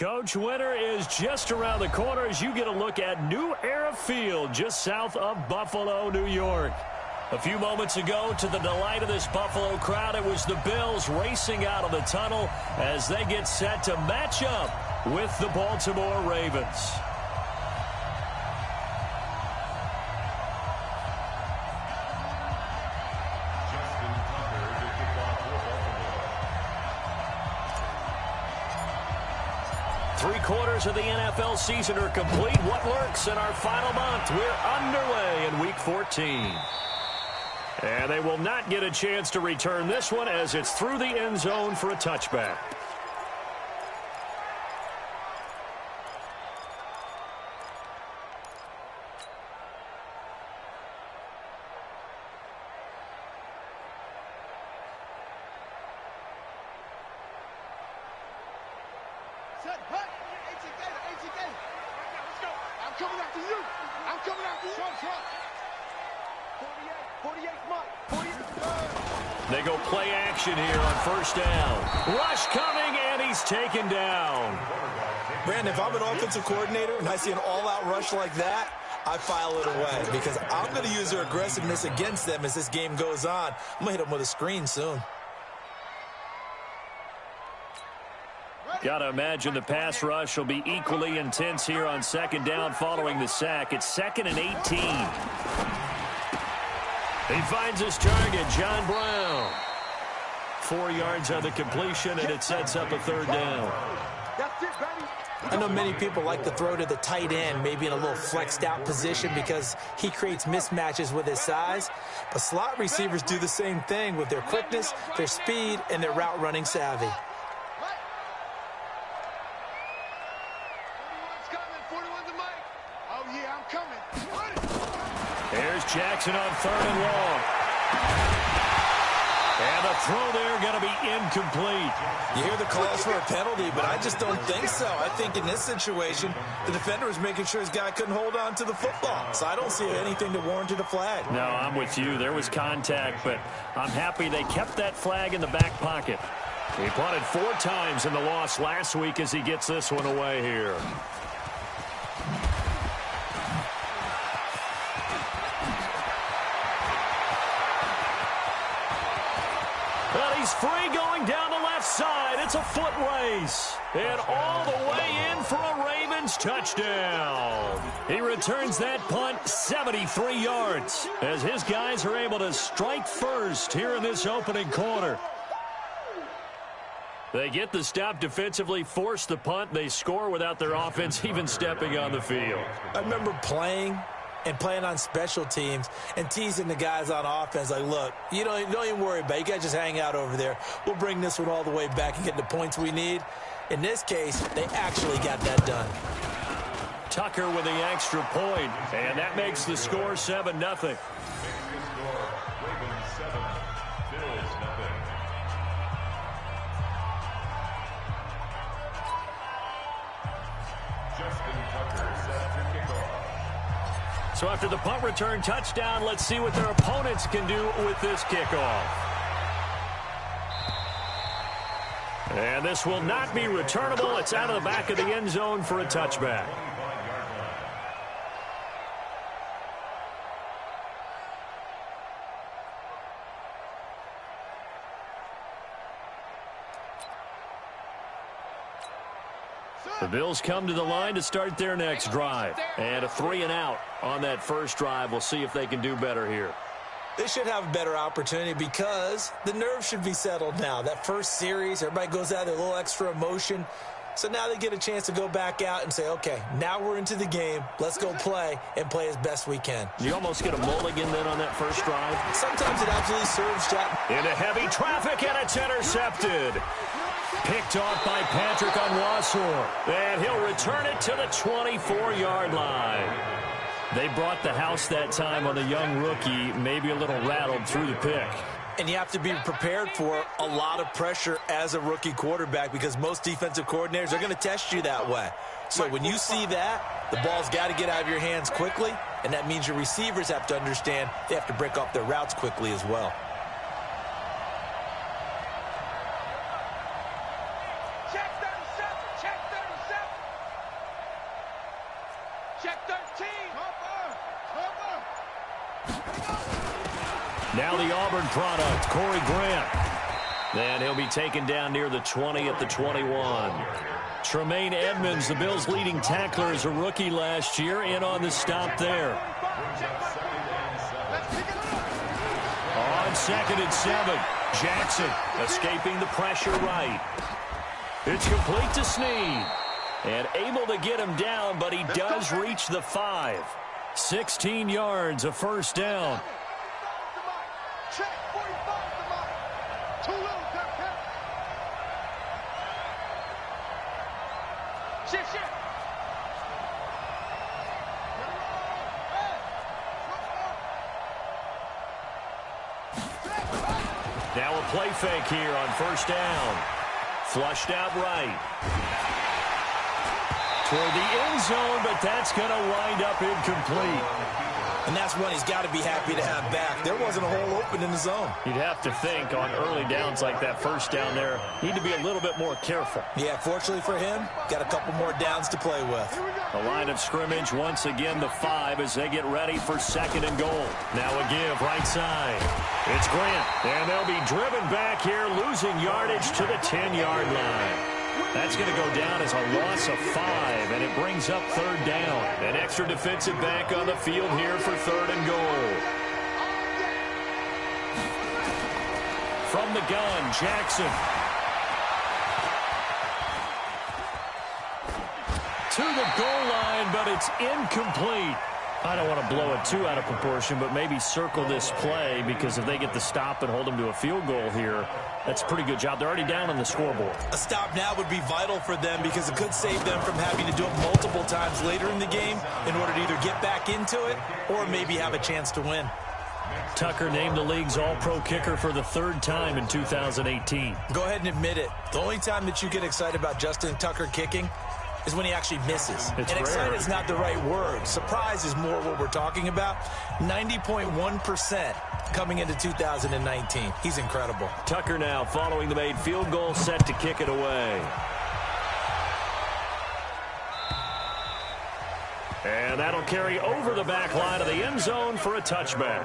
Coach, winter is just around the corner as you get a look at New Era Field just south of Buffalo, New York. A few moments ago, to the delight of this Buffalo crowd, it was the Bills racing out of the tunnel as they get set to match up with the Baltimore Ravens. Three-quarters of the NFL season are complete. What works in our final month? We're underway in Week 14. And they will not get a chance to return this one as it's through the end zone for a touchback. They go play action here on first down. Rush coming, and he's taken down. Brandon, if I'm an offensive coordinator and I see an all-out rush like that, I file it away because I'm going to use their aggressiveness against them as this game goes on. I'm going to hit them with a screen soon. Got to imagine the pass rush will be equally intense here on second down following the sack. It's 2nd and 18. He finds his target, John Brown. 4 yards on the completion, and it sets up a third down. I know many people like to throw to the tight end, maybe in a little flexed out position because he creates mismatches with his size. But slot receivers do the same thing with their quickness, their speed, and their route running savvy. Here's Jackson on 3rd and long. And the throw there going to be incomplete. You hear the calls for a penalty, but I just don't think so. I think in this situation, the defender was making sure his guy couldn't hold on to the football. So I don't see anything that warranted a flag. No, I'm with you. There was contact, but I'm happy they kept that flag in the back pocket. He punted 4 times in the loss last week as he gets this one away here. He's free going down the left side. It's a foot race. And all the way in for a Ravens touchdown. He returns that punt 73 yards as his guys are able to strike first here in this opening quarter. They get the stop defensively, force the punt. They score without their offense even stepping on the field. I remember playing on special teams and teasing the guys on offense like, look, you don't even worry about it. You guys just hang out over there. We'll bring this one all the way back and get the points we need. In this case, they actually got that done. Tucker with the extra point, and that makes the score 7-0. So after the punt return touchdown, let's see what their opponents can do with this kickoff. And this will not be returnable. It's out of the back of the end zone for a touchback. The Bills come to the line to start their next drive. And a 3-and-out on that first drive. We'll see if they can do better here. They should have a better opportunity because the nerves should be settled now. That first series, everybody goes out with a little extra emotion. So now they get a chance to go back out and say, okay, now we're into the game. Let's go play and play as best we can. You almost get a mulligan then on that first drive. Sometimes it absolutely serves, Jack. Into heavy traffic, and it's intercepted. Picked off by Patrick Onwuasor. And he'll return it to the 24-yard line. They brought the house that time on the young rookie, maybe a little rattled through the pick. And you have to be prepared for a lot of pressure as a rookie quarterback because most defensive coordinators are going to test you that way. So when you see that, the ball's got to get out of your hands quickly, and that means your receivers have to understand they have to break off their routes quickly as well. Check 37, check 37. Now the Auburn product, Corey Grant. Then he'll be taken down near the 20 at the 21. Tremaine Edmonds, the Bills' leading tackler as a rookie last year, in on the stop there. On 2nd and 7, Jackson escaping the pressure right. It's complete to Snead. And able to get him down, but he does reach the 5. 16 yards, a first down. Now a play fake here on first down. Flushed out right. Toward the end zone, but that's going to wind up incomplete. And that's one he's got to be happy to have back. There wasn't a hole open in the zone. You'd have to think on early downs like that first down there, need to be a little bit more careful. Yeah, fortunately for him, got a couple more downs to play with. The line of scrimmage, once again, the 5 as they get ready for 2nd and goal. Now a give, right side. It's Grant, and they'll be driven back here, losing yardage to the 10-yard line. That's going to go down as a loss of 5, and it brings up 3rd down. An extra defensive back on the field here for 3rd and goal. From the gun, Jackson. To the goal line, but it's incomplete. I don't want to blow it too out of proportion, but maybe circle this play, because if they get the stop and hold them to a field goal here, that's a pretty good job. They're already down on the scoreboard. A stop now would be vital for them because it could save them from having to do it multiple times later in the game in order to either get back into it or maybe have a chance to win. Tucker named the league's all-pro kicker for the 3rd time in 2018. Go ahead and admit it. The only time that you get excited about Justin Tucker kicking is when he actually misses. It's and rare. excited is not the right word. Surprise is more what we're talking about. 90.1% coming into 2019. He's incredible. Tucker now following the made field goal, set to kick it away. And that'll carry over the back line of the end zone for a touchback.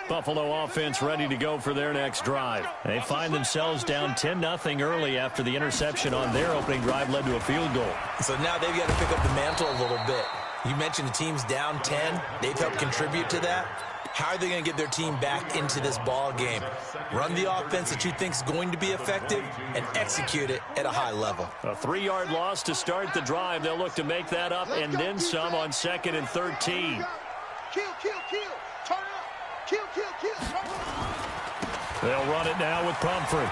Buffalo offense ready to go for their next drive. They find themselves down 10-0 early after the interception on their opening drive led to a field goal. So now they've got to pick up the mantle a little bit. You mentioned the team's down 10. They've helped contribute to that. How are they going to get their team back into this ball game? Run the offense that you think is going to be effective and execute it at a high level. A 3-yard loss to start the drive. They'll look to make that up and then some on 2nd and 13. Kill. Turn up. Kill. They'll run it now with Pumphrey.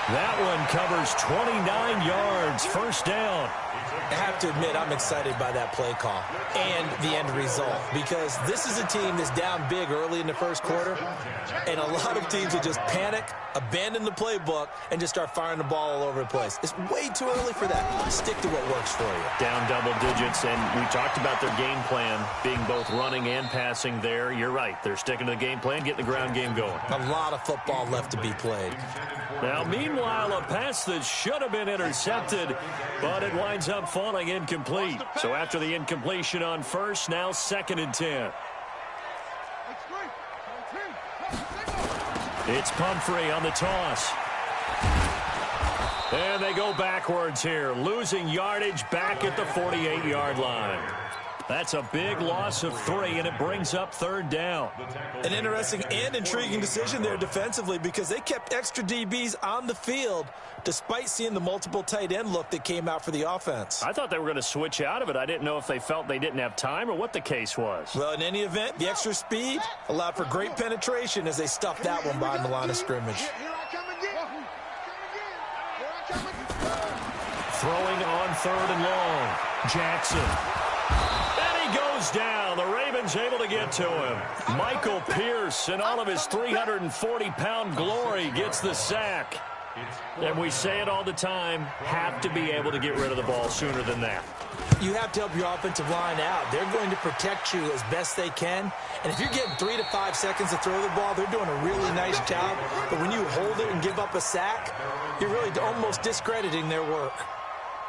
That one covers 29 yards. First down. I have to admit, I'm excited by that play call and the end result because this is a team that's down big early in the first quarter, and a lot of teams will just panic, abandon the playbook, and just start firing the ball all over the place. It's way too early for that. Stick to what works for you. Down double digits, and we talked about their game plan being both running and passing there. You're right. They're sticking to the game plan, getting the ground game going. A lot of football left to be played. Now, meanwhile, a pass that should have been intercepted, but it winds up falling incomplete. So after the incompletion on first, now 2nd and 10. It's Pumphrey on the toss. And they go backwards here, losing yardage back at the 48-yard line. That's a big loss of 3, and it brings up 3rd down. An interesting and intriguing decision there defensively because they kept extra DBs on the field despite seeing the multiple tight end look that came out for the offense. I thought they were going to switch out of it. I didn't know if they felt they didn't have time or what the case was. Well, in any event, the extra speed allowed for great penetration as they stuffed that one behind the line of scrimmage. Throwing on 3rd and long. Jackson. And he goes down. The Ravens one's able to get to him. Michael Pierce, in all of his 340-pound glory, gets the sack. And we say it all the time, have to be able to get rid of the ball sooner than that. You have to help your offensive line out. They're going to protect you as best they can. And if you're getting 3 to 5 seconds to throw the ball, they're doing a really nice job. But when you hold it and give up a sack, you're really almost discrediting their work.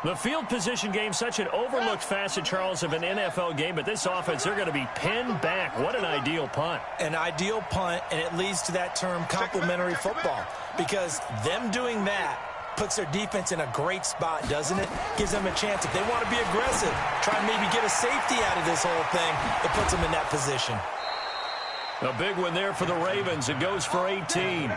The field position game, such an overlooked facet, Charles, of an NFL game. But this offense, they're going to be pinned back. What an ideal punt. An ideal punt, and it leads to that term complementary football. Because them doing that puts their defense in a great spot, doesn't it? Gives them a chance. If they want to be aggressive, try and maybe get a safety out of this whole thing, it puts them in that position. A big one there for the Ravens. It goes for 18.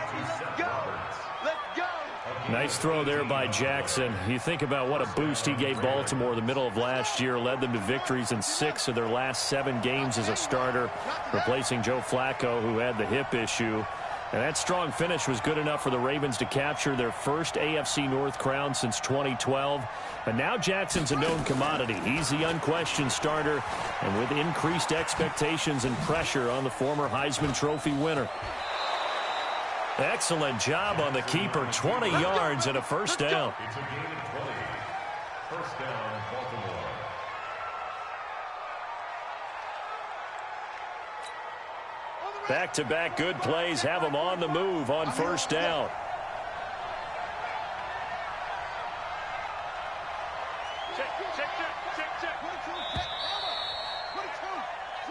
Nice throw there by Jackson. You think about what a boost he gave Baltimore the middle of last year, led them to victories in 6 of their last 7 games as a starter, replacing Joe Flacco, who had the hip issue. And that strong finish was good enough for the Ravens to capture their first AFC North crown since 2012. And now Jackson's a known commodity. He's the unquestioned starter, and with increased expectations and pressure on the former Heisman Trophy winner. Excellent job on the keeper. 20 yards and a first down. It's a gain of 20. First down, Baltimore. Back-to-back good plays have them on the move on first down.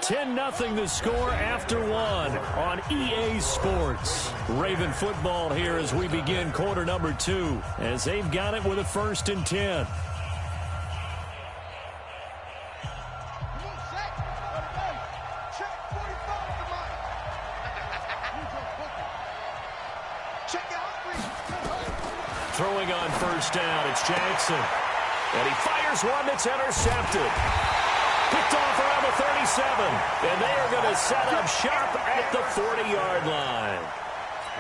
10-0 the score after 1 on EA Sports. Raven football here as we begin quarter number 2, as they've got it with a 1st and 10. Throwing on first down, it's Jackson. And he fires one that's intercepted. Picked off around the 37. And they are going to set up sharp at the 40-yard line.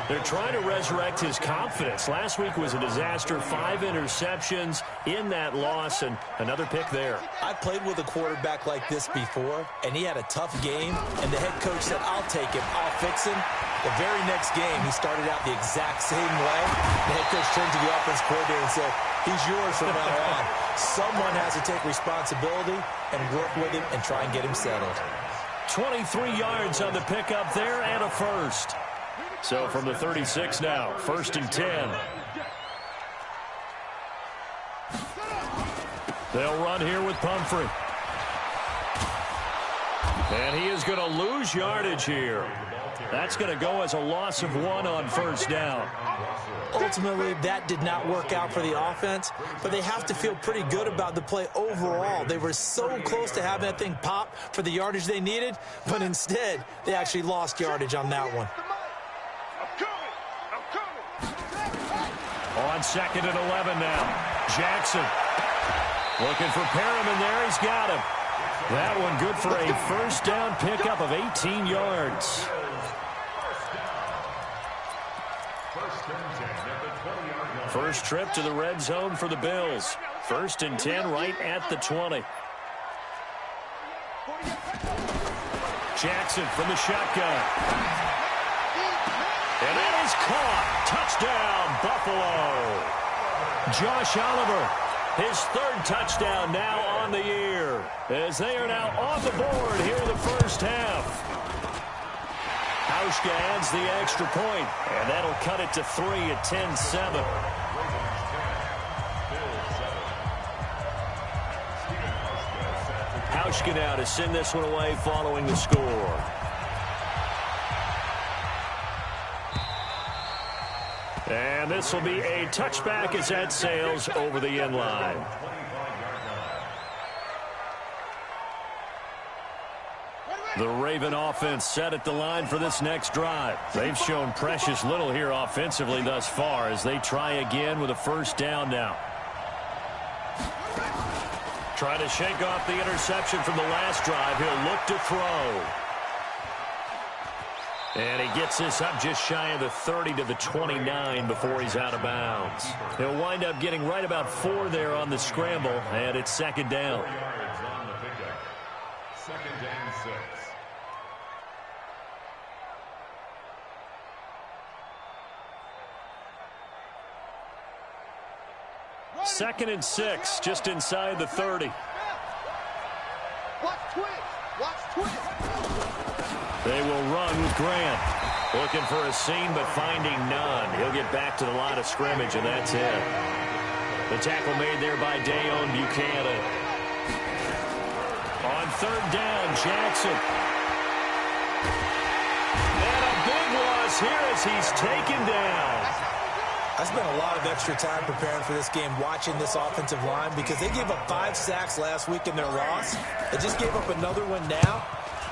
They're trying to resurrect his confidence. Last week was a disaster. 5 interceptions in that loss, and another pick there. I played with a quarterback like this before, and he had a tough game, and the head coach said, I'll take him, I'll fix him. The very next game, he started out the exact same way. The head coach turned to the offense coordinator and said, he's yours from now on. Someone has to take responsibility and work with him and try and get him settled. 23 yards on the pickup there and a first. So from the 36 now, 1st and 10. They'll run here with Pumphrey. And he is going to lose yardage here. That's going to go as a loss of 1 on first down. Ultimately, that did not work out for the offense, but they have to feel pretty good about the play overall. They were so close to having that thing pop for the yardage they needed, but instead, they actually lost yardage on that one. On 2nd and 11 now. Jackson looking for Perriman there. He's got him. That one good for a first down pickup of 18 yards. First trip to the red zone for the Bills. 1st and 10 right at the 20. Jackson from the shotgun. And that is caught. Touchdown, Buffalo. Josh Oliver, his 3rd touchdown now on the year, as they are now on the board here in the first half. Hauschka adds the extra point, and that'll cut it to 3 at 10-7. Hauschka now to send this one away following the score. And this will be a touchback as that sails over the end line. The Raven offense set at the line for this next drive. They've shown precious little here offensively thus far as they try again with a first down now. Trying to shake off the interception from the last drive. He'll look to throw. And he gets this up just shy of the 30 to the 29 before he's out of bounds. He'll wind up getting right about 4 there on the scramble, and it's 2nd down. 4 yards on the pickup. 2nd and 6. 2nd and 6, just inside the 30. Watch twist. Watch twist. They will run with Grant. Looking for a seam, but finding none. He'll get back to the line of scrimmage, and that's it. The tackle made there by Dayon Buchanan. On 3rd down, Jackson. And a big loss here as he's taken down. I spent a lot of extra time preparing for this game watching this offensive line because they gave up 5 sacks last week in their loss. They just gave up another one now.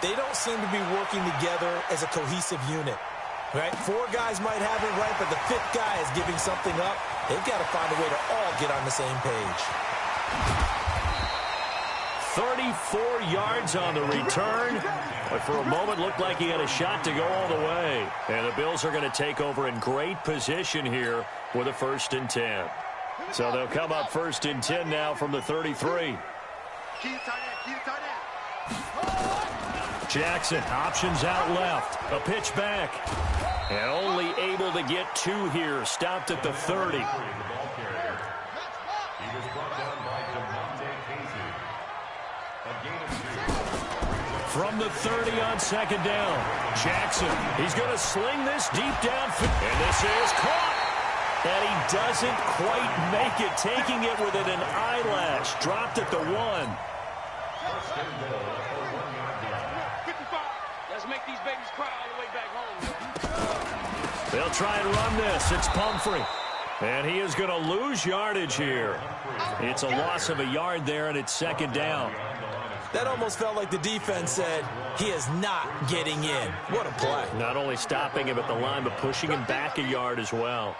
They don't seem to be working together as a cohesive unit. Right? 4 guys might have it right, but the 5th guy is giving something up. They've got to find a way to all get on the same page. 34 yards on the return. But for a moment, looked like he had a shot to go all the way. And the Bills are going to take over in great position here with a 1st and 10. So they'll come up 1st and 10 now from the 33. Jackson, options out left. A pitch back. And only able to get 2 here. Stopped at the 30. From the 30 on 2nd down. Jackson, he's going to sling this deep downfield. And this is caught. And he doesn't quite make it, taking it within an eyelash. Dropped at the 1. Let's make these babies cry all the way back home. They'll try and run this. It's Pumphrey. And he is going to lose yardage here. It's a loss of a yard there, and it's 2nd down. That almost felt like the defense said, he is not getting in. What a play. Not only stopping him at the line, but pushing him back a yard as well.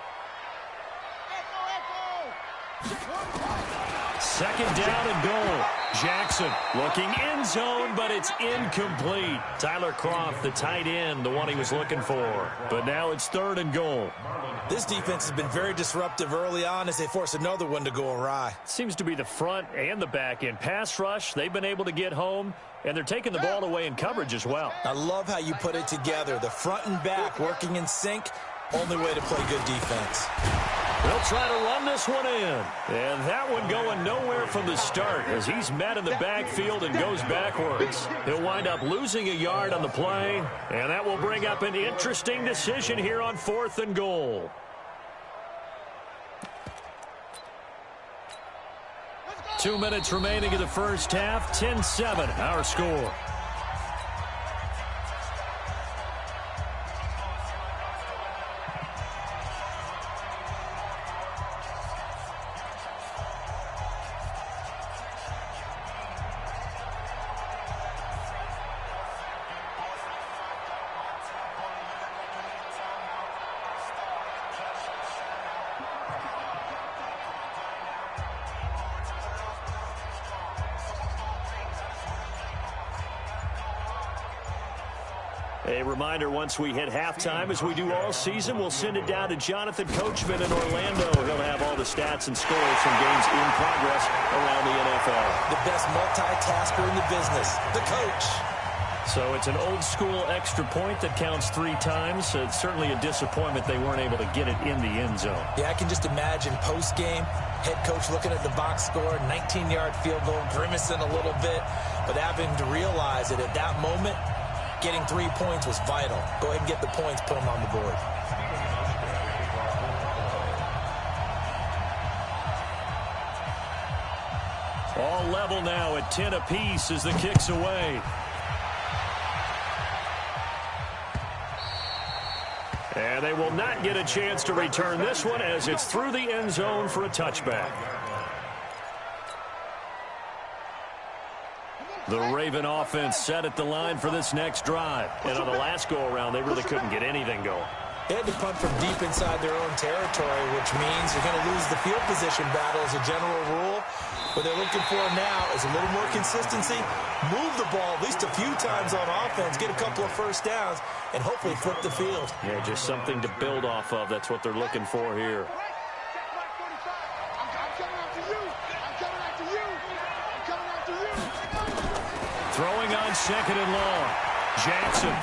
2nd down and goal. Jackson looking end zone, but it's incomplete. Tyler Kroft, the tight end, the one he was looking for. But now it's 3rd and goal. This defense has been very disruptive early on as they force another one to go awry. Seems to be the front and the back end. Pass rush, they've been able to get home, and they're taking the ball away in coverage as well. I love how you put it together. The front and back working in sync. Only way to play good defense. They'll try to run this one in. And that one going nowhere from the start as he's met in the backfield and goes backwards. He'll wind up losing a yard on the play. And that will bring up an interesting decision here on 4th and goal. Two minutes remaining in the first half. 10-7, our score. A reminder, once we hit halftime, as we do all season, we'll send it down to Jonathan Coachman in Orlando. He'll have all the stats and scores from games in progress around the NFL. The best multitasker in the business, the coach. So it's an old-school extra point that counts 3 times. So it's certainly a disappointment they weren't able to get it in the end zone. Yeah, I can just imagine post-game, head coach looking at the box score, 19-yard field goal, grimacing a little bit, but having to realize that at that moment, getting 3 points was vital. Go ahead and get the points, put them on the board. All level now at 10 apiece as the kick's away. And they will not get a chance to return this one as it's through the end zone for a touchback. The Raven offense set at the line for this next drive. And on the last go-around, they really couldn't get anything going. They had to punt from deep inside their own territory, which means you're going to lose the field position battle as a general rule. What they're looking for now is a little more consistency, move the ball at least a few times on offense, get a couple of first downs, and hopefully flip the field. Yeah, just something to build off of. That's what they're looking for here. Throwing on 2nd and long. Jackson.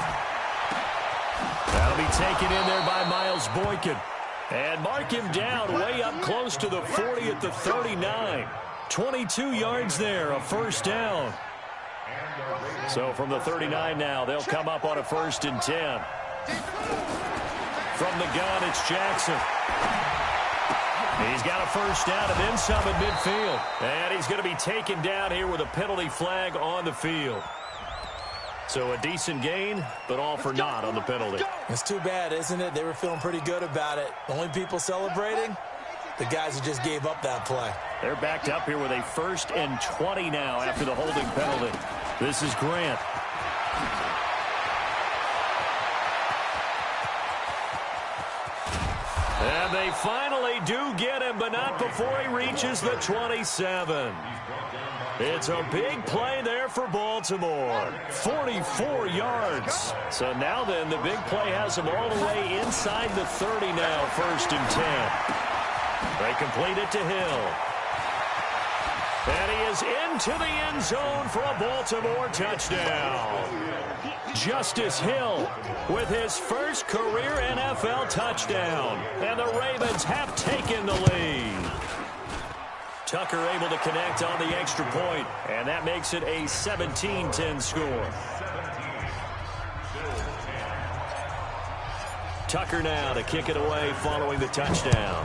That'll be taken in there by Miles Boykin. And mark him down way up close to the 40 at the 39. 22 yards there, a first down. So from the 39 now, they'll come up on a 1st and 10. From the gun, it's Jackson. He's got a first down and then some at midfield. And he's going to be taken down here with a penalty flag on the field. So a decent gain, but all for naught on the penalty. It's too bad, isn't it? They were feeling pretty good about it. The only people celebrating, the guys who just gave up that play. They're backed up here with a 1st and 20 now after the holding penalty. This is Grant. And they finally do get him, but not before he reaches the 27. It's a big play there for Baltimore. 44 yards. So now then, the big play has him all the way inside the 30 now, 1st and 10. They complete it to Hill. And he is into the end zone for a Baltimore touchdown. Justice Hill with his first career NFL touchdown. And the Ravens have taken the lead. Tucker able to connect on the extra point, and that makes it a 17-10 score. Tucker now to kick it away following the touchdown.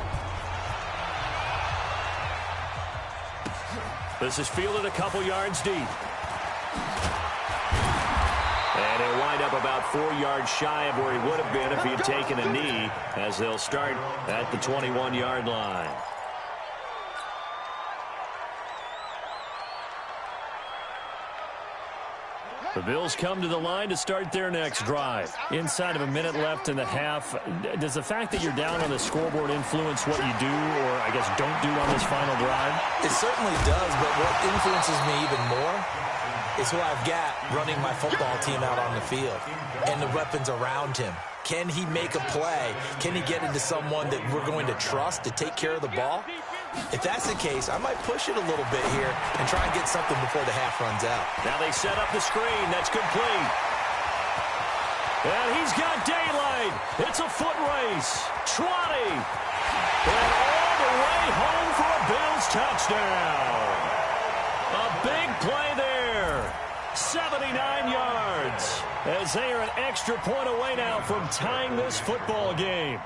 This is fielded a couple yards deep. And he'll wind up about 4 yards shy of where he would have been if he had taken a knee, as they'll start at the 21-yard line. The Bills come to the line to start their next drive. Inside of a minute left in the half, does the fact that you're down on the scoreboard influence what you do, or I guess don't do on this final drive? It certainly does, but what influences me even more is who I've got running my football team out on the field and the weapons around him. Can he make a play? Can he get into someone that we're going to trust to take care of the ball? If that's the case, I might push it a little bit here and try and get something before the half runs out. Now they set up the screen. That's complete. And he's got daylight. It's a foot race. 20. And all the way home for a Bills touchdown. A big play there. 79 yards. As they are an extra point away now from tying this football game.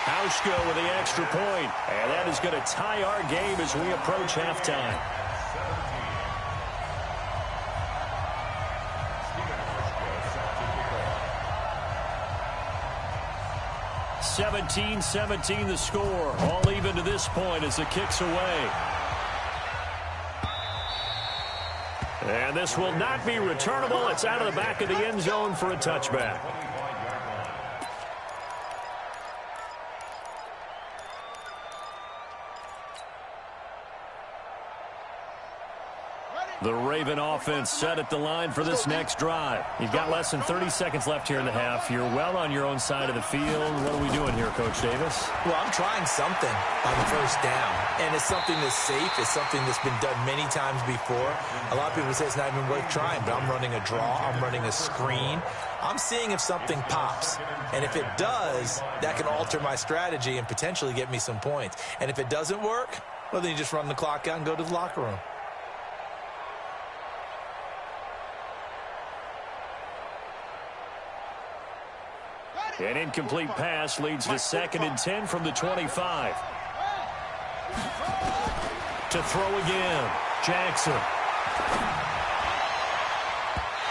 Hauschko with the extra point, and that is going to tie our game as we approach halftime. (17-17) the score, all even to this point as it kicks away. And this will not be returnable. It's out of the back of the end zone for a touchback. The Raven offense set at the line for this next drive. You've got less than 30 seconds left here in the half. You're well on your own side of the field. What are we doing here, Coach Davis? Well, I'm trying something on the first down, and it's something that's safe. It's something that's been done many times before. A lot of people say it's not even worth trying, but I'm running a draw. I'm running a screen. I'm seeing if something pops, and if it does, that can alter my strategy and potentially get me some points. And if it doesn't work, well, then you just run the clock out and go to the locker room. An incomplete pass leads to 2nd and 10 from the 25. To throw again, Jackson.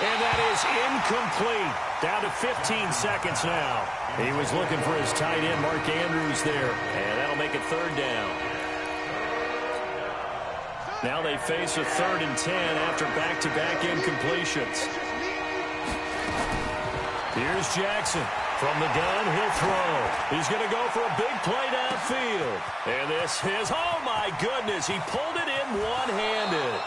And that is incomplete. Down to 15 seconds now. He was looking for his tight end, Mark Andrews, there. And that'll make it 3rd down. Now they face a 3rd and 10 after back-to-back incompletions. Here's Jackson. From the gun, he'll throw. He's going to go for a big play downfield. And this is, oh my goodness, he pulled it in one-handed.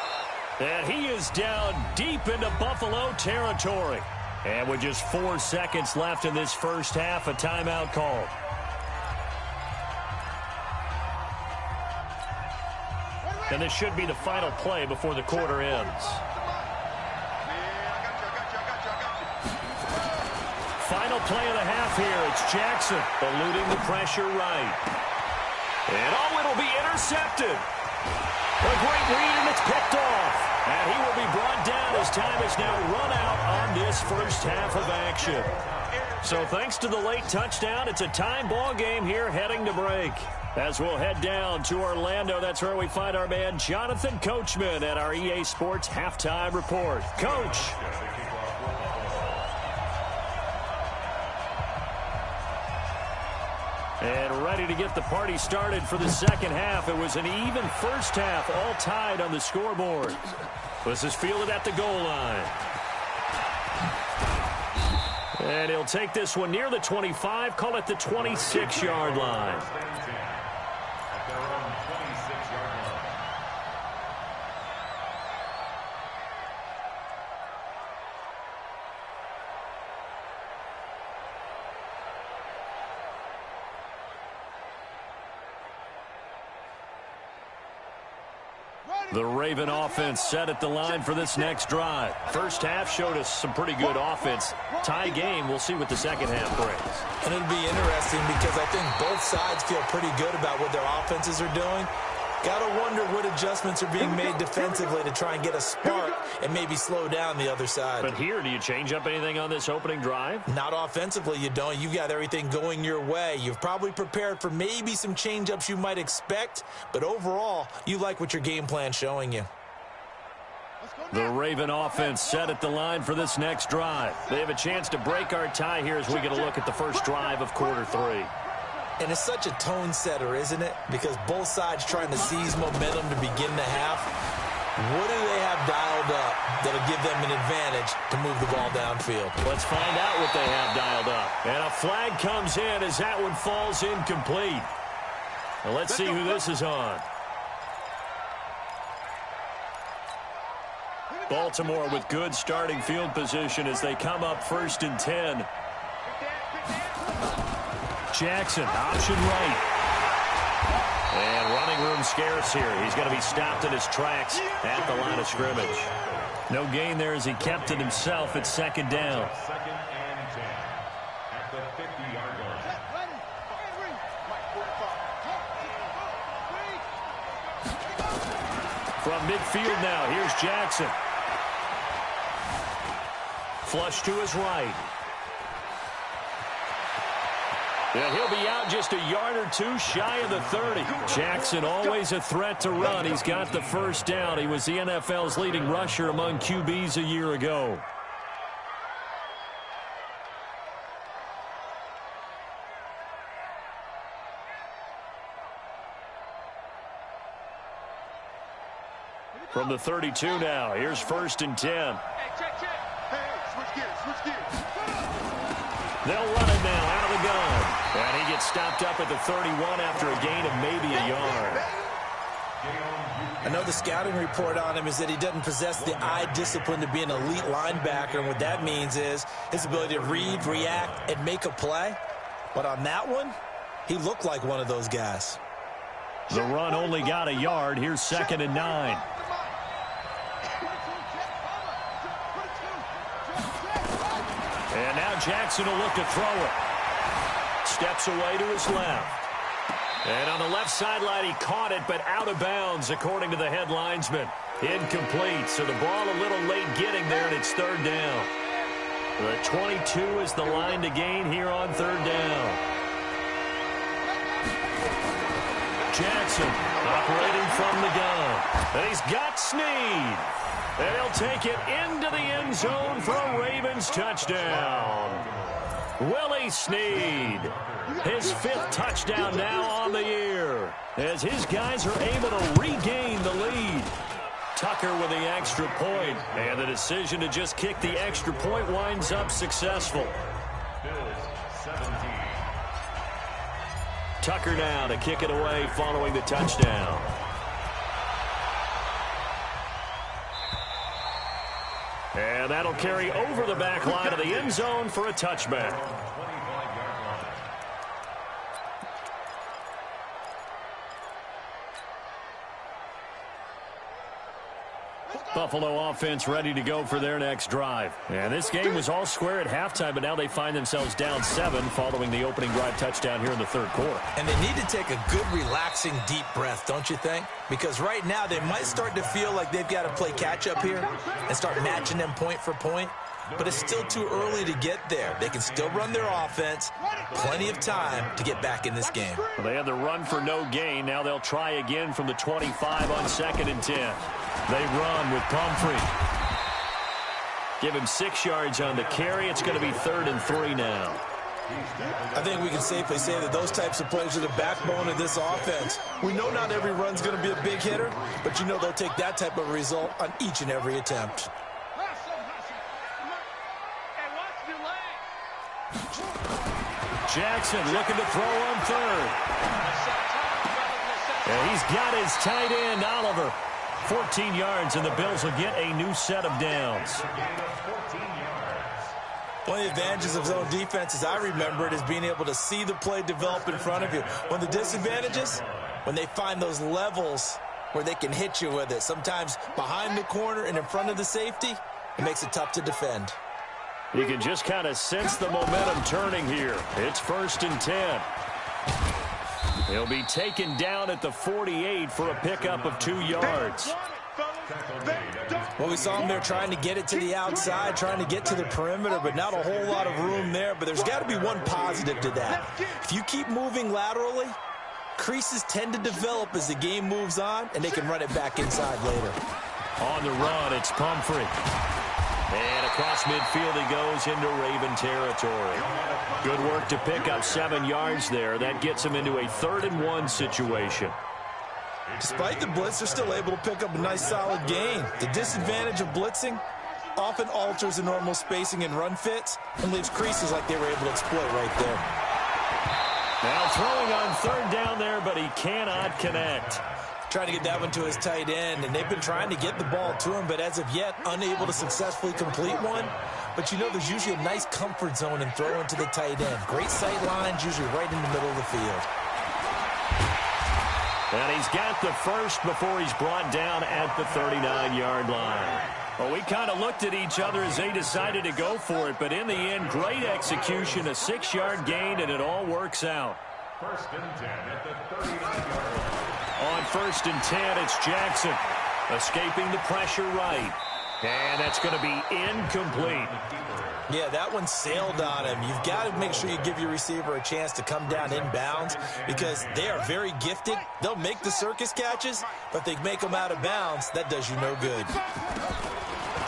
And he is down deep into Buffalo territory. And with just 4 seconds left in this first half, a timeout called. And this should be the final play before the quarter ends. final play of the half here. It's Jackson eluding the pressure right. And it'll be intercepted. A great read, and it's picked off. And he will be brought down as time is now run out on this first half of action. So thanks to the late touchdown, it's a time ball game here heading to break. As we'll head down to Orlando, that's where we find our man Jonathan Coachman at our EA Sports Halftime Report. Coach. And ready to get the party started for the second half. It was an even first half, all tied on the scoreboard. This is fielded at the goal line. And he'll take this one near the 25, call it the 26-yard line. The Raven offense set at the line for this next drive. First half showed us some pretty good offense. Tie game, we'll see what the second half brings. And it'll be interesting because I think both sides feel pretty good about what their offenses are doing. Got to wonder what adjustments are being made defensively to try and get a spark and maybe slow down the other side. But here, do you change up anything on this opening drive? Not offensively, you don't. You got everything going your way. You've probably prepared for maybe some change-ups you might expect, but overall, you like what your game plan's showing you. The Raven offense set at the line for this next drive. They have a chance to break our tie here as we get a look at the first drive of quarter three. And it's such a tone setter, isn't it? Because both sides trying to seize momentum to begin the half. What do they have dialed up that'll give them an advantage to move the ball downfield? Let's find out what they have dialed up. And a flag comes in as that one falls incomplete. Now let's see who this is on. Baltimore with good starting field position as they come up 1st and 10. Jackson, option right. And running room scarce here. He's going to be stopped in his tracks at the line of scrimmage. No gain there as he kept it himself at second down. Second and 10 at the 50-yard line. From midfield now, here's Jackson. Flush to his right. And he'll be out just a yard or two shy of the 30. Jackson always a threat to run. He's got the first down. He was the NFL's leading rusher among QBs a year ago. From the 32 now, here's 1st and 10. Hey, switch gears. They'll run it now out of the gun. And he gets stopped up at the 31 after a gain of maybe a yard. I know the scouting report on him is that he doesn't possess the eye discipline to be an elite linebacker. And what that means is his ability to read, react, and make a play. But on that one, he looked like one of those guys. The run only got a yard. Here's 2nd and 9. And now Jackson will look to throw it. Steps away to his left. And on the left sideline, he caught it, but out of bounds, according to the head linesman. Incomplete, so the ball a little late getting there, and it's 3rd down. The 22 is the line to gain here on 3rd down. Jackson operating from the gun. And he's got Snead. And he'll take it into the end zone for a Ravens touchdown. Willie Snead, his 5th touchdown now on the year, as his guys are able to regain the lead. Tucker with the extra point, and the decision to just kick the extra point winds up successful. Tucker now to kick it away following the touchdown. And that'll carry over the back line of the end zone for a touchback. Buffalo offense ready to go for their next drive. And this game was all square at halftime, but now they find themselves down 7 following the opening drive touchdown here in the third quarter. And they need to take a good, relaxing, deep breath, don't you think? Because right now they might start to feel like they've got to play catch-up here and start matching them point for point. But it's still too early to get there. They can still run their offense. Plenty of time to get back in this game. Well, they had the run for no gain. Now they'll try again from the 25 on 2nd and 10. They run with Pumphrey. Give him 6 yards on the carry. It's going to be 3rd and 3 now. I think we can safely say that those types of plays are the backbone of this offense. We know not every run's going to be a big hitter, but you know they'll take that type of result on each and every attempt. Jackson looking to throw on 3rd. And he's got his tight end, Oliver. 14 yards, and the Bills will get a new set of downs. One of the advantages of zone defense, as I remember it, is being able to see the play develop in front of you. One of the disadvantages, when they find those levels where they can hit you with it, sometimes behind the corner and in front of the safety, it makes it tough to defend. You can just kind of sense the momentum turning here. It's 1st and 10. He'll be taken down at the 48 for a pickup of 2 yards. Well, we saw him there trying to get it to the outside, trying to get to the perimeter, but not a whole lot of room there. But there's got to be one positive to that. If you keep moving laterally, creases tend to develop as the game moves on, and they can run it back inside later. On the run, it's Pumphrey. And across midfield he goes into Raven territory. Good work to pick up 7 yards there. That gets him into a 3rd and 1 situation. Despite the blitz, they're still able to pick up a nice solid gain. The disadvantage of blitzing often alters the normal spacing and run fits and leaves creases like they were able to exploit right there. Now throwing on 3rd down there, but he cannot connect. Trying to get that one to his tight end, and they've been trying to get the ball to him, but as of yet, unable to successfully complete one. But you know there's usually a nice comfort zone in throwing to the tight end. Great sight lines, usually right in the middle of the field. And he's got the first before he's brought down at the 39-yard line. Well, we kind of looked at each other as they decided to go for it, but in the end, great execution, a 6-yard gain, and it all works out. 1st and 10 at the 39-yard line. On 1st and 10, it's Jackson escaping the pressure right. And that's going to be incomplete. Yeah, that one sailed on him. You've got to make sure you give your receiver a chance to come down inbounds because they are very gifted. They'll make the circus catches, but if they make them out of bounds, that does you no good.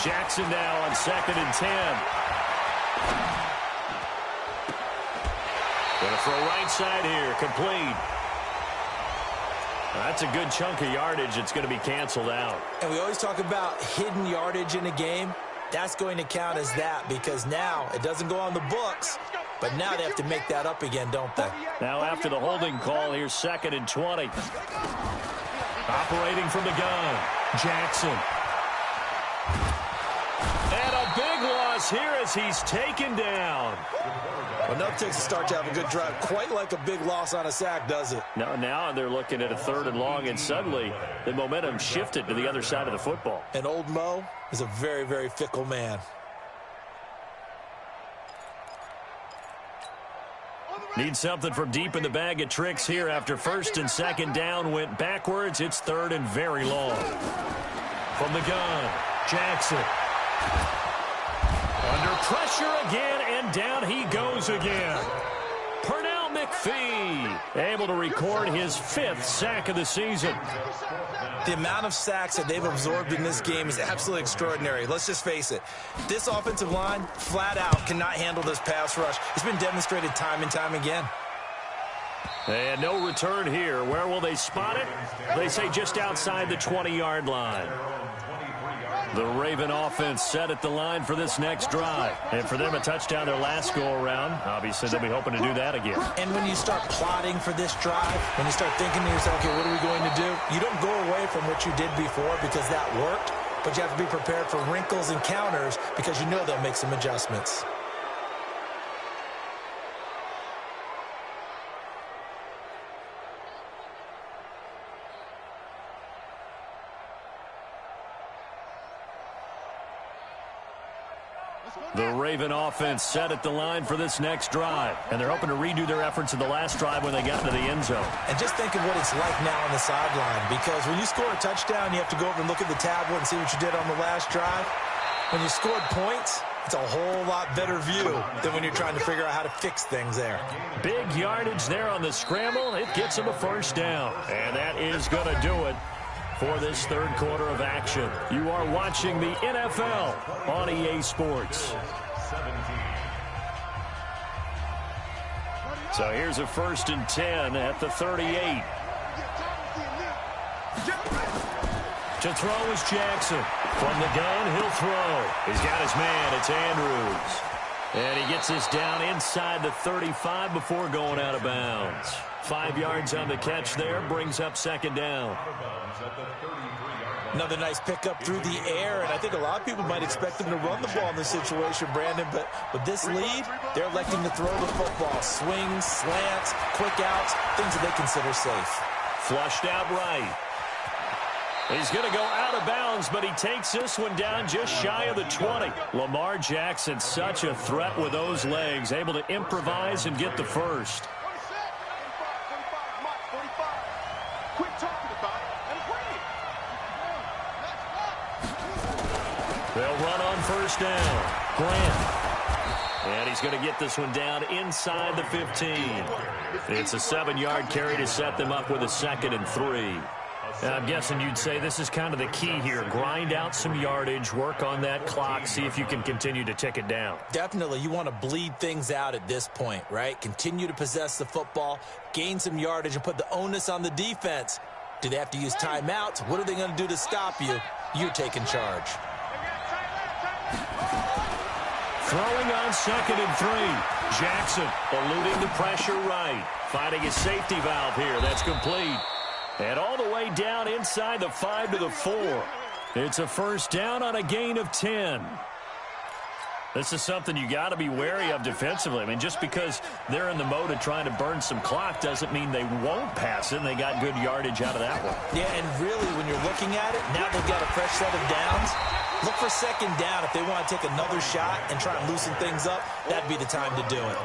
Jackson now on 2nd and 10. Going to throw right side here, complete. That's a good chunk of yardage. It's going to be canceled out. And we always talk about hidden yardage in a game. That's going to count as that because now it doesn't go on the books, but now they have to make that up again, don't they? Now after the holding call, here's 2nd and 20. Operating from the gun, Jackson. And a big loss here as he's taken down. Enough takes a start to have a good drive. Quite like a big loss on a sack, does it? Now they're looking at a 3rd and long, and suddenly the momentum shifted to the other side of the football. And old Mo is a very, very fickle man. Need something from deep in the bag of tricks here after 1st and 2nd down went backwards. It's 3rd and very long. From the gun, Jackson. Under pressure again, and down he goes again. Pernell McPhee able to record his 5th sack of the season. The amount of sacks that they've absorbed in this game is absolutely extraordinary. Let's just face it. This offensive line, flat out, cannot handle this pass rush. It's been demonstrated time and time again. And no return here. Where will they spot it? They say just outside the 20-yard line. The Raven offense set at the line for this next drive. And for them, a touchdown their last go-around. Obviously, they'll be hoping to do that again. And when you start plotting for this drive, when you start thinking to yourself, okay, what are we going to do? You don't go away from what you did before because that worked, but you have to be prepared for wrinkles and counters because you know they'll make some adjustments. The Raven offense set at the line for this next drive, and they're hoping to redo their efforts in the last drive when they got into the end zone. And just think of what it's like now on the sideline, because when you score a touchdown, you have to go over and look at the tablet and see what you did on the last drive. When you scored points, it's a whole lot better view than when you're trying to figure out how to fix things there. Big yardage there on the scramble. It gets them a first down, and that is going to do it for this third quarter of action. You are watching the NFL on EA Sports. So here's a 1st and 10 at the 38. To throw is Jackson. From the gun, he'll throw. He's got his man. It's Andrews. And he gets this down inside the 35 before going out of bounds. 5 yards on the catch there, brings up 2nd down. Another nice pickup through the air, and I think a lot of people might expect them to run the ball in this situation, Brandon, but with this lead, they're electing to throw the football. Swings, slants, quick outs, things that they consider safe. Flushed out right. He's going to go out of bounds, but he takes this one down just shy of the 20. Lamar Jackson, such a threat with those legs, able to improvise and get the first. They'll run on 1st down. Grant. And he's going to get this one down inside the 15. It's a 7-yard carry to set them up with a 2nd and 3. I'm guessing you'd say this is kind of the key here. Grind out some yardage, work on that clock, see if you can continue to tick it down. Definitely. You want to bleed things out at this point, right? Continue to possess the football, gain some yardage, and put the onus on the defense. Do they have to use timeouts? What are they going to do to stop you? You're taking charge. Throwing on 2nd and 3. Jackson eluding the pressure right. Finding his safety valve here. That's complete. And all the way down inside the 5 to the 4. It's a 1st down on a gain of 10. This is something you got to be wary of defensively. I mean, just because they're in the mode of trying to burn some clock doesn't mean they won't pass it, and they got good yardage out of that one. Yeah, and really, when you're looking at it, now they've got a fresh set of downs. Look for 2nd down. If they want to take another shot and try and loosen things up, that'd be the time to do it.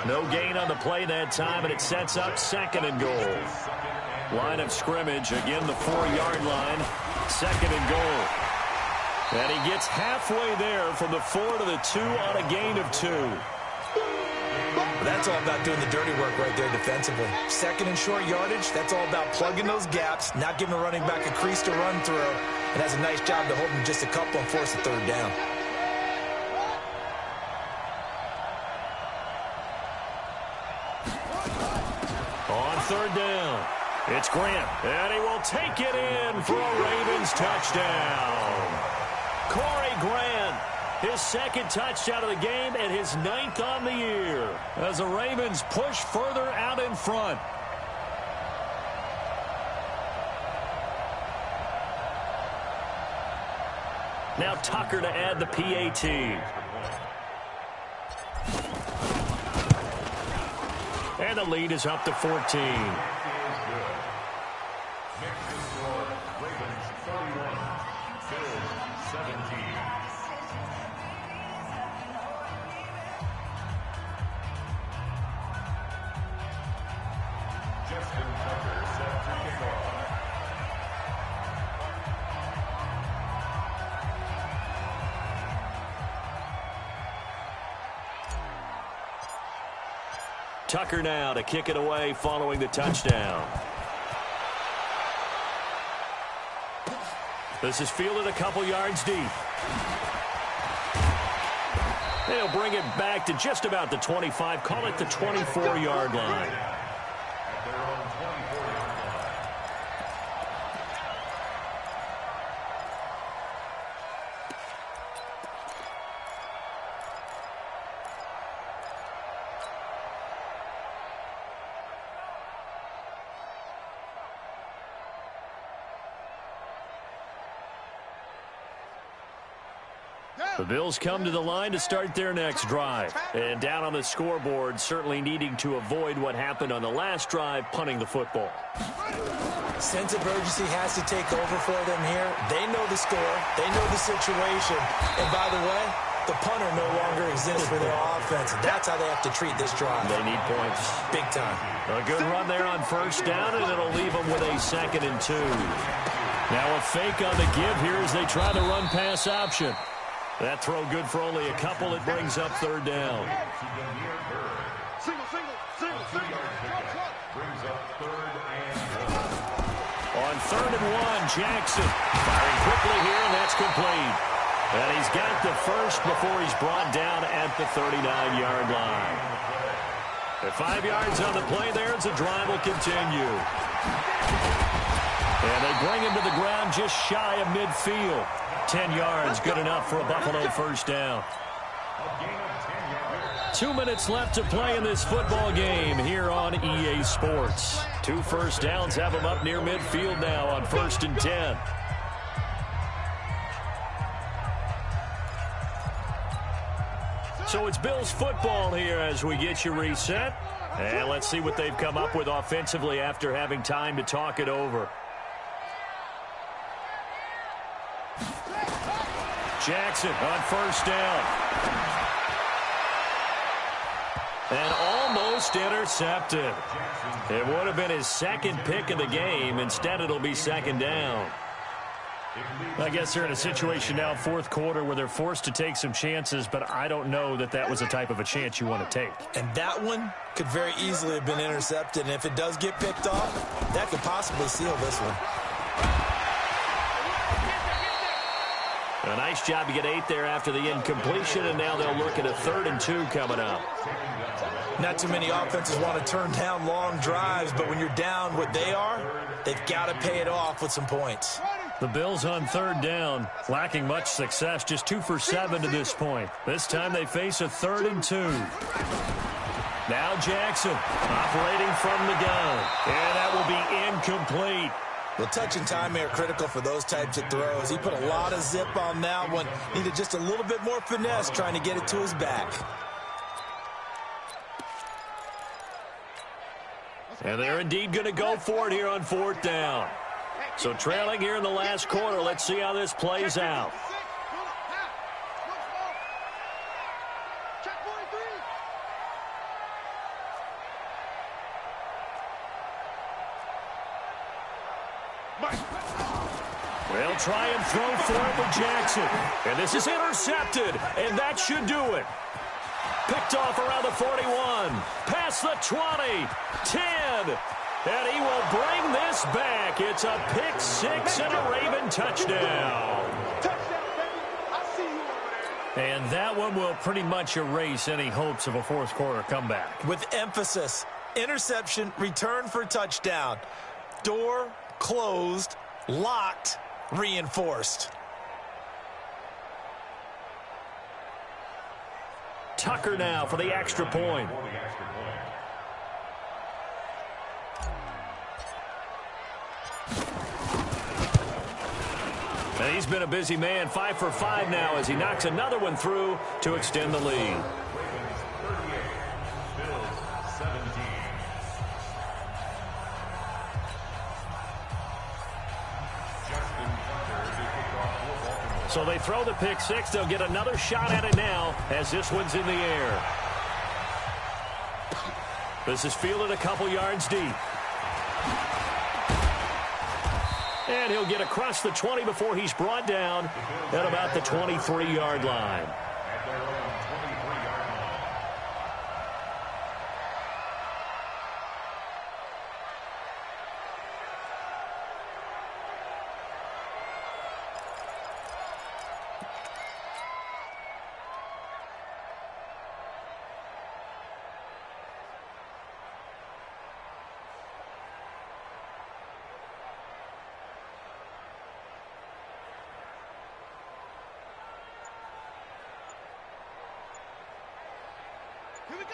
No gain on the play that time, and it sets up 2nd and goal. Line of scrimmage, again the 4-yard line, 2nd and goal. And he gets halfway there from the 4 to the 2 on a gain of 2. That's all about doing the dirty work right there defensively. 2nd and short yardage, that's all about plugging those gaps, not giving a running back a crease to run through, and has a nice job to hold him just a couple and force a 3rd down. On 3rd down, it's Grant, and he will take it in for a Ravens touchdown. Corey Grant, his 2nd touchdown of the game and his 9th on the year as the Ravens push further out in front. Now Tucker to add the PAT. And the lead is up to 14. Tucker now to kick it away following the touchdown. This is fielded a couple yards deep. They'll bring it back to just about the 25, call it the 24-yard line. The Bills come to the line to start their next drive. And down on the scoreboard, certainly needing to avoid what happened on the last drive, punting the football. Sense of urgency has to take over for them here. They know the score. They know the situation. And by the way, The punter no longer exists for their offense. That's how they have to treat this drive. They need points. Big time. A good run there on first down, and it'll leave them with a 2nd and 2. Now a fake on the give here as they try the run-pass option. That throw good for only a couple. It brings up 3rd down. Single. Brings up 3rd and 1. On 3rd and 1, Jackson firing quickly here, and that's complete. And he's got the first before he's brought down at the 39-yard line. At 5 yards on the play there, as the drive will continue. And they bring him to the ground just shy of midfield. 10 yards, good enough for a Buffalo first down. 2 minutes left to play in this football game here on EA Sports. 2 first downs have them up near midfield now on 1st and 10. So it's Bills football here as we get you reset. And let's see what they've come up with offensively after having time to talk it over. Jackson on first down. And almost intercepted. It would have been his 2nd pick of the game. Instead, it'll be 2nd down. I guess they're in a situation now, 4th quarter, where they're forced to take some chances, but I don't know that that was the type of a chance you want to take. And that one could very easily have been intercepted. And if it does get picked off, that could possibly seal this one. A nice job to get 8 there after the incompletion, and now they'll look at a 3rd and 2 coming up. Not too many offenses want to turn down long drives, but when you're down what they are, they've got to pay it off with some points. The Bills on 3rd down, lacking much success, just 2 for 7 to this point. This time they face a 3rd and 2. Now Jackson operating from the gun, and that will be incomplete. Well, touch and time are critical for those types of throws. He put a lot of zip on that one. Needed just a little bit more finesse trying to get it to his back. And they're indeed going to go for it here on 4th down. So trailing here in the last quarter, let's see how this plays out. They'll try and throw for it with Jackson. And this is intercepted, and that should do it. Picked off around the 41, past the 20, 10, and he will bring this back. It's a pick 6 and a Raven touchdown. And that one will pretty much erase any hopes of a 4th quarter comeback. With emphasis, interception, return for touchdown. Door closed, locked, reinforced. Tucker now for the extra point. And he's been a busy man, 5 for 5 now as he knocks another one through to extend the lead. So they throw the pick 6. They'll get another shot at it now as this one's in the air. This is fielded a couple yards deep. And he'll get across the 20 before he's brought down at about the 23-yard line.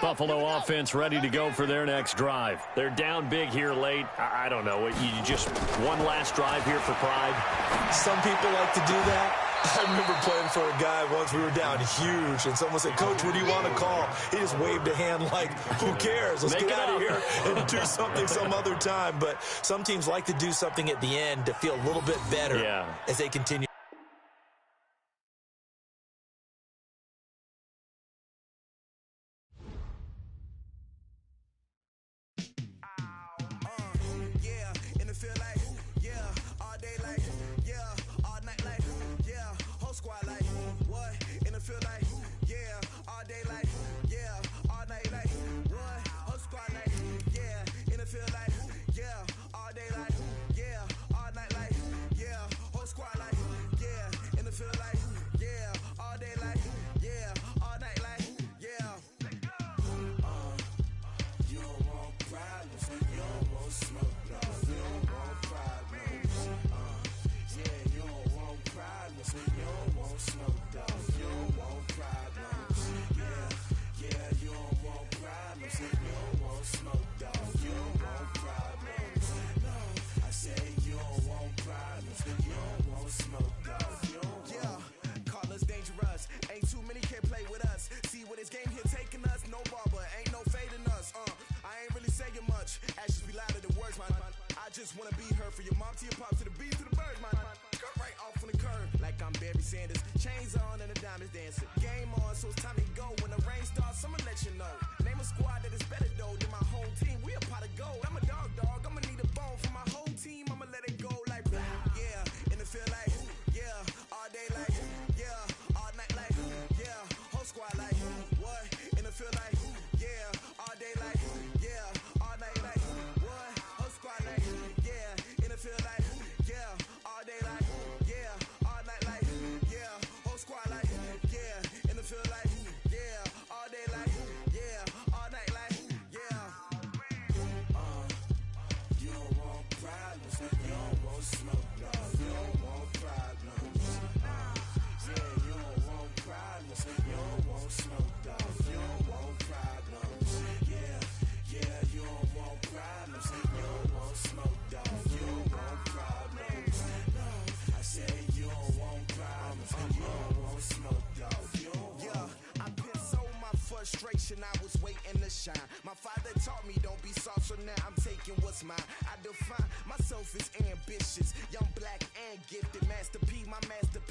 Buffalo offense ready to go for their next drive. They're down big here late. I don't know. You just one last drive here for pride. Some people like to do that. I remember playing for a guy once. We were down huge, and someone said, "Coach, what do you want to call?" He just waved a hand like, "Who cares? Let's get out of here and do something some other time." But some teams like to do something at the end to feel a little bit better as they continue. You don't want smoke, dog. You don't want problems. Yeah, you don't want problems. You don't want smoke, dog. You don't want problems. No, I say you don't want problems. You don't want smoke, dog. You don't want. Call us dangerous. Ain't too many can play with us. See where this game here taking us. No barber, ain't no fading us. I ain't really saying much. Actions be louder than words, man. I just wanna be heard for your mom to your pop to the beat to the birds, man. Cut right off on the curb like I'm Barry Sanders. Chains on and the diamonds dancing. Game on, so it's time to go. When the rain starts, I'ma let you know. Name a squad that is better though than my whole team. We a pot of gold. I'm a dog. I'ma need a bone for my whole team. I'ma let it go like yeah. In the field like yeah. All day like yeah. All night like yeah. Whole squad like what? In the field like yeah. All day like yeah. All night like what? Whole squad like yeah. In the field like yeah. All day like yeah. All night like yeah. Whole squad like yeah. In the field like yeah. All day like yeah. All night like yeah. You don't want problems. You don't want smoke, no. You don't want problems. Yeah, you don't want problems. You don't want smoke, dog. You don't want problems. Yeah, you don't want problems. You don't want smoke, dog. You don't want problems. No, I say you don't want problems. You don't want smoke, dog. You don't want. I've been so my frustration, I was waiting to shine. My father taught me don't be soft, so now I'm taking what's mine. I define myself as ambitious, young, black, and gifted. Master P, my masterpiece.